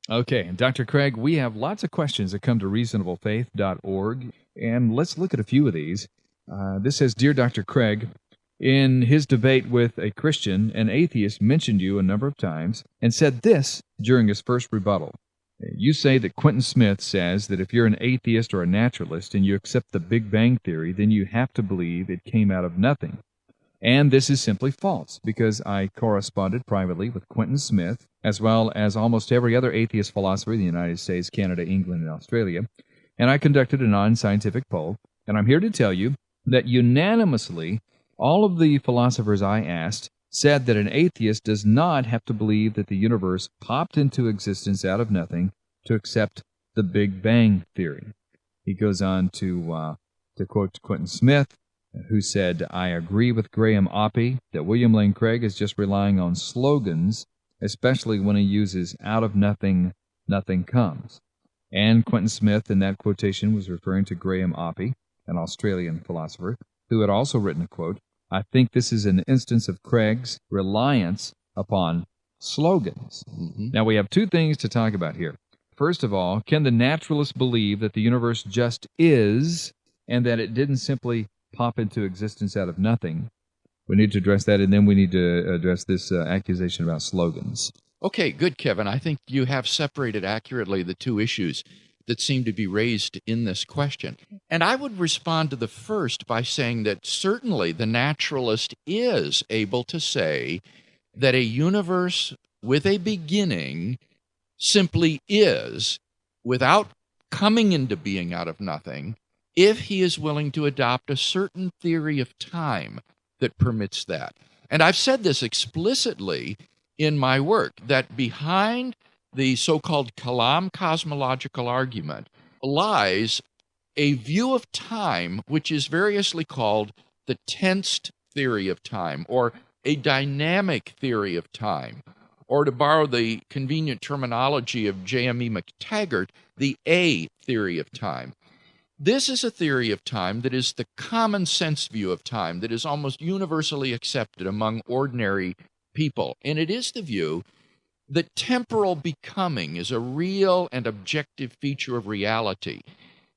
Okay, and Dr. Craig, we have lots of questions that come to reasonablefaith.org, and let's look at a few of these. This says, Dear Dr. Craig, in his debate with a Christian, an atheist mentioned you a number of times and said this during his first rebuttal. You say that Quentin Smith says that if you're an atheist or a naturalist and you accept the Big Bang Theory, then you have to believe it came out of nothing. And this is simply false, because I corresponded privately with Quentin Smith, as well as almost every other atheist philosopher in the United States, Canada, England, and Australia, and I conducted a non-scientific poll, and I'm here to tell you that unanimously, all of the philosophers I asked said that an atheist does not have to believe that the universe popped into existence out of nothing to accept the Big Bang Theory. He goes on to quote Quentin Smith, who said, I agree with Graham Oppy that William Lane Craig is just relying on slogans, especially when he uses out of nothing, nothing comes. And Quentin Smith, in that quotation, was referring to Graham Oppy, an Australian philosopher, who had also written a quote, I think this is an instance of Craig's reliance upon slogans. Mm-hmm. Now, we have two things to talk about here. First of all, can the naturalist believe that the universe just is, and that it didn't simply pop into existence out of nothing? We need to address that, and then we need to address this accusation about slogans. Okay, good, Kevin. I think you have separated accurately the two issues that seem to be raised in this question. And I would respond to the first by saying that certainly the naturalist is able to say that a universe with a beginning simply is, without coming into being out of nothing, if he is willing to adopt a certain theory of time that permits that. And I've said this explicitly in my work, that behind the so-called Kalam Cosmological argument lies a view of time which is variously called the tensed theory of time, or a dynamic theory of time, or to borrow the convenient terminology of J.M.E. McTaggart, the A theory of time. This is a theory of time that is the common sense view of time that is almost universally accepted among ordinary people. And it is the view that temporal becoming is a real and objective feature of reality,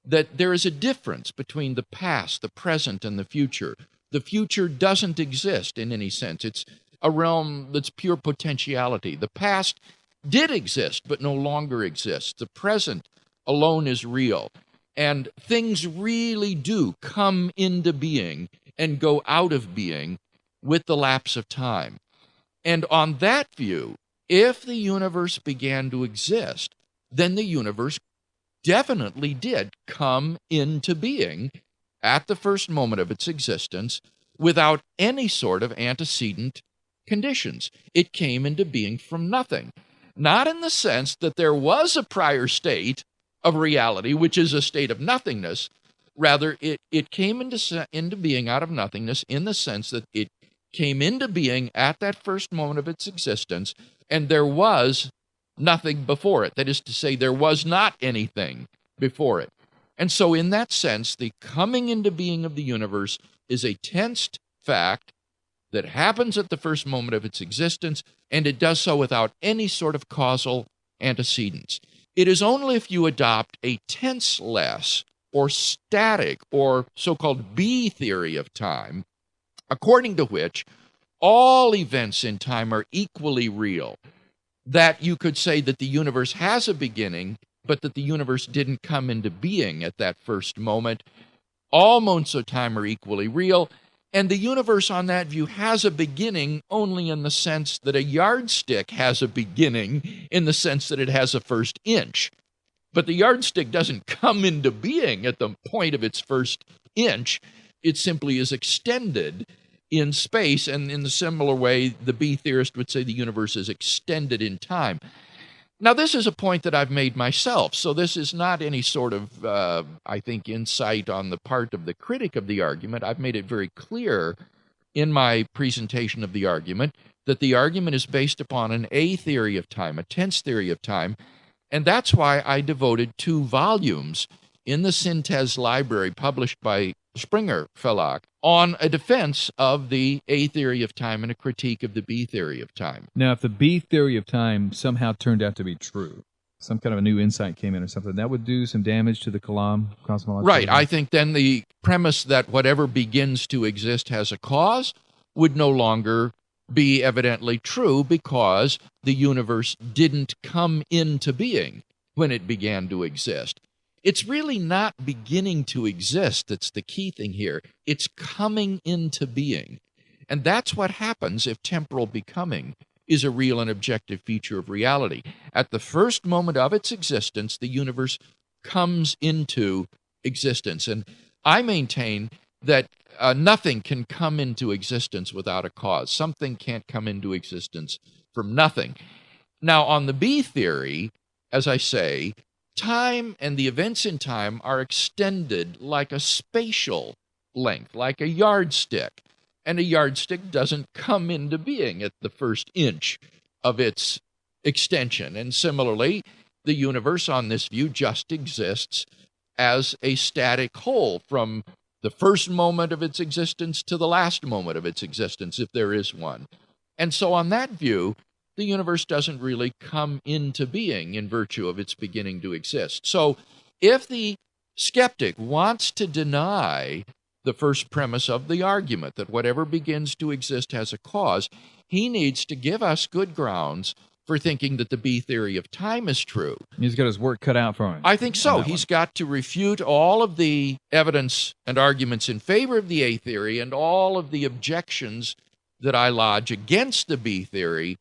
that there is a difference between the past, the present, and the future. The future doesn't exist in any sense. It's a realm that's pure potentiality. The past did exist, but no longer exists. The present alone is real. And things really do come into being and go out of being with the lapse of time. And on that view, if the universe began to exist, then the universe definitely did come into being at the first moment of its existence without any sort of antecedent conditions. It came into being from nothing. Not in the sense that there was a prior state of reality, which is a state of nothingness. Rather, it came into being out of nothingness in the sense that it came into being at that first moment of its existence, and there was nothing before it. That is to say, there was not anything before it. And so in that sense, the coming into being of the universe is a tensed fact that happens at the first moment of its existence, and it does so without any sort of causal antecedents. It is only if you adopt a tenseless or static or so-called B theory of time, according to which all events in time are equally real, that you could say that the universe has a beginning, but that the universe didn't come into being at that first moment. All moments of time are equally real, and the universe on that view has a beginning only in the sense that a yardstick has a beginning in the sense that it has a first inch. But the yardstick doesn't come into being at the point of its first inch. It simply is extended in space, and in a similar way, the B theorist would say the universe is extended in time. Now, this is a point that I've made myself, so this is not any sort of, I think, insight on the part of the critic of the argument. I've made it very clear in my presentation of the argument that the argument is based upon an A theory of time, a tense theory of time, and that's why I devoted 2 volumes in the Synthèse Library published by Springer Verlag on a defense of the A theory of time and a critique of the B theory of time. Now, if the B theory of time somehow turned out to be true, some kind of a new insight came in or something, that would do some damage to the Kalam cosmological. Right. I think then the premise that whatever begins to exist has a cause would no longer be evidently true, because the universe didn't come into being when it began to exist. It's really not beginning to exist that's the key thing here. It's coming into being. And that's what happens if temporal becoming is a real and objective feature of reality. At the first moment of its existence, the universe comes into existence. And I maintain that nothing can come into existence without a cause. Something can't come into existence from nothing. Now, on the B theory, as I say, time and the events in time are extended like a spatial length, like a yardstick. And a yardstick doesn't come into being at the first inch of its extension. And similarly, the universe on this view just exists as a static whole from the first moment of its existence to the last moment of its existence, if there is one. And so on that view, the universe doesn't really come into being in virtue of its beginning to exist. So if the skeptic wants to deny the first premise of the argument, that whatever begins to exist has a cause, he needs to give us good grounds for thinking that the B theory of time is true. He's got his work cut out for him. I think so. He's got to refute all of the evidence and arguments in favor of the A theory and all of the objections that I lodge against the B theory,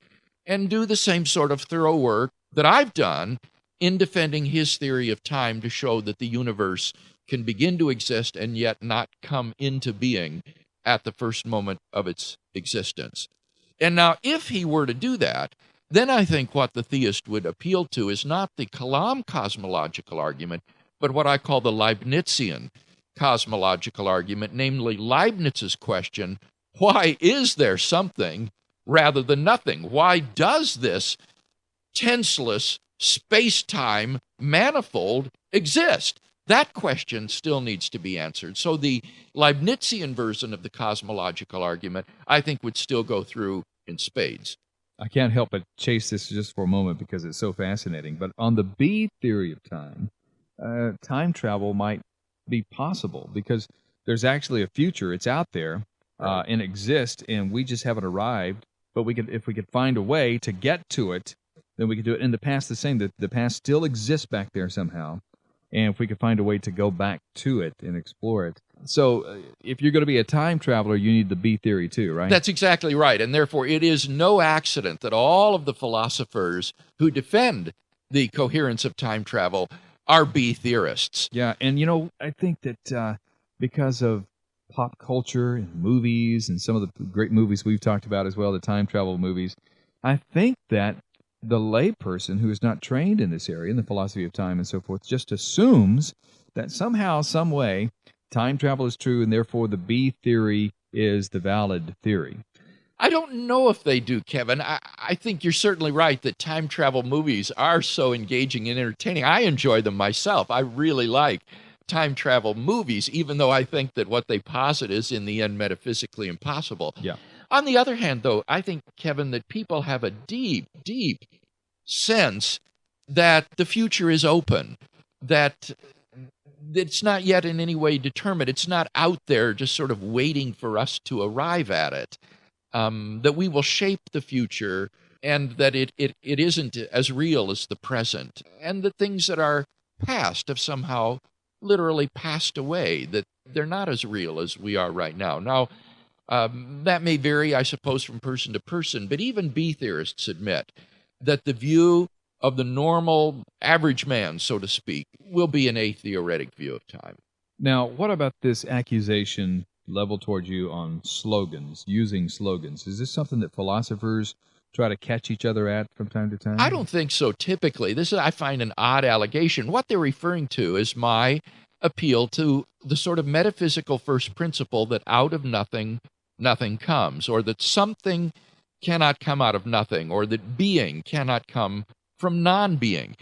and do the same sort of thorough work that I've done in defending his theory of time to show that the universe can begin to exist and yet not come into being at the first moment of its existence. And now, if he were to do that, then I think what the theist would appeal to is not the Kalam cosmological argument, but what I call the Leibnizian cosmological argument, namely Leibniz's question, why is there something rather than nothing? Why does this tenseless space-time manifold exist? That question still needs to be answered. So the Leibnizian version of the cosmological argument, I think, would still go through in spades. I can't help but chase this just for a moment because it's so fascinating. But on the B theory of time, time travel might be possible because there's actually a future. It's out there and exists, and we just haven't arrived. But if we could find a way to get to it, then we could do it. In the past, the same. The past still exists back there somehow. And if we could find a way to go back to it and explore it. So if you're going to be a time traveler, you need the B theory too, right? That's exactly right. And therefore, it is no accident that all of the philosophers who defend the coherence of time travel are B theorists. Yeah, and I think that because of pop culture and movies and some of the great movies we've talked about as well, the time travel movies, I think that the layperson who is not trained in this area, in the philosophy of time and so forth, just assumes that somehow, some way, time travel is true, and therefore the B theory is the valid theory. I don't know if they do, Kevin. I think you're certainly right that time travel movies are so engaging and entertaining. I enjoy them myself. I really like time travel movies, even though I think that what they posit is in the end metaphysically impossible. Yeah. On the other hand, though, I think, Kevin, that people have a deep, deep sense that the future is open, that it's not yet in any way determined. It's not out there just sort of waiting for us to arrive at it, that we will shape the future, and that it isn't as real as the present, and that things that are past have somehow literally passed away, that they're not as real as we are right now. Now, that may vary, I suppose, from person to person, but even B theorists admit that the view of the normal average man, so to speak, will be an atheoretic view of time. Now, what about this accusation leveled toward you on slogans, using slogans? Is this something that philosophers try to catch each other at from time to time? I don't think so, typically. This is, I find, an odd allegation. What they're referring to is my appeal to the sort of metaphysical first principle that out of nothing, nothing comes, or that something cannot come out of nothing, or that being cannot come from non-being.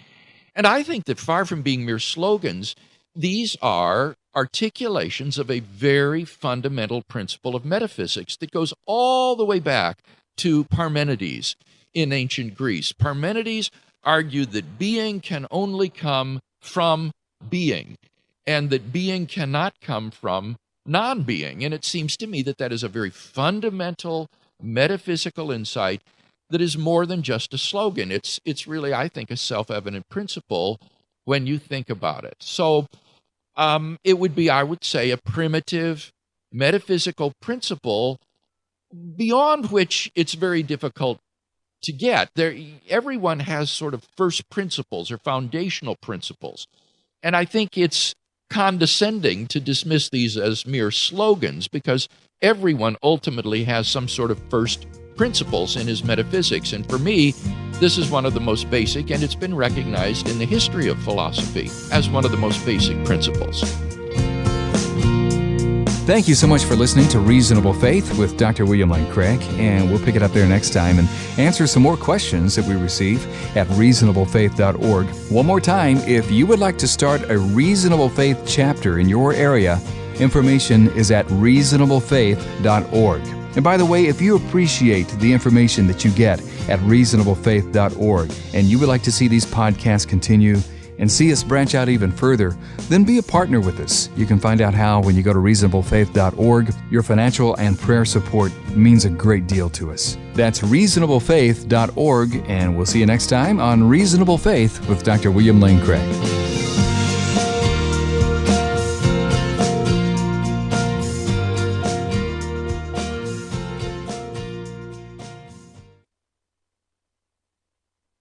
And I think that far from being mere slogans, these are articulations of a very fundamental principle of metaphysics that goes all the way back to Parmenides in ancient Greece. Parmenides argued that being can only come from being, and that being cannot come from non-being. And it seems to me that that is a very fundamental metaphysical insight that is more than just a slogan. It's really, I think, a self-evident principle when you think about it. So it would be, I would say, a primitive metaphysical principle beyond which it's very difficult to get. Everyone has sort of first principles or foundational principles. And I think it's condescending to dismiss these as mere slogans, because everyone ultimately has some sort of first principles in his metaphysics. And for me, this is one of the most basic, and it's been recognized in the history of philosophy as one of the most basic principles. Thank you so much for listening to Reasonable Faith with Dr. William Lane Craig, and we'll pick it up there next time and answer some more questions that we receive at reasonablefaith.org. One more time, if you would like to start a Reasonable Faith chapter in your area, information is at reasonablefaith.org. And by the way, if you appreciate the information that you get at reasonablefaith.org and you would like to see these podcasts continue and see us branch out even further, then be a partner with us. You can find out how when you go to reasonablefaith.org. Your financial and prayer support means a great deal to us. That's reasonablefaith.org, and we'll see you next time on Reasonable Faith with Dr. William Lane Craig.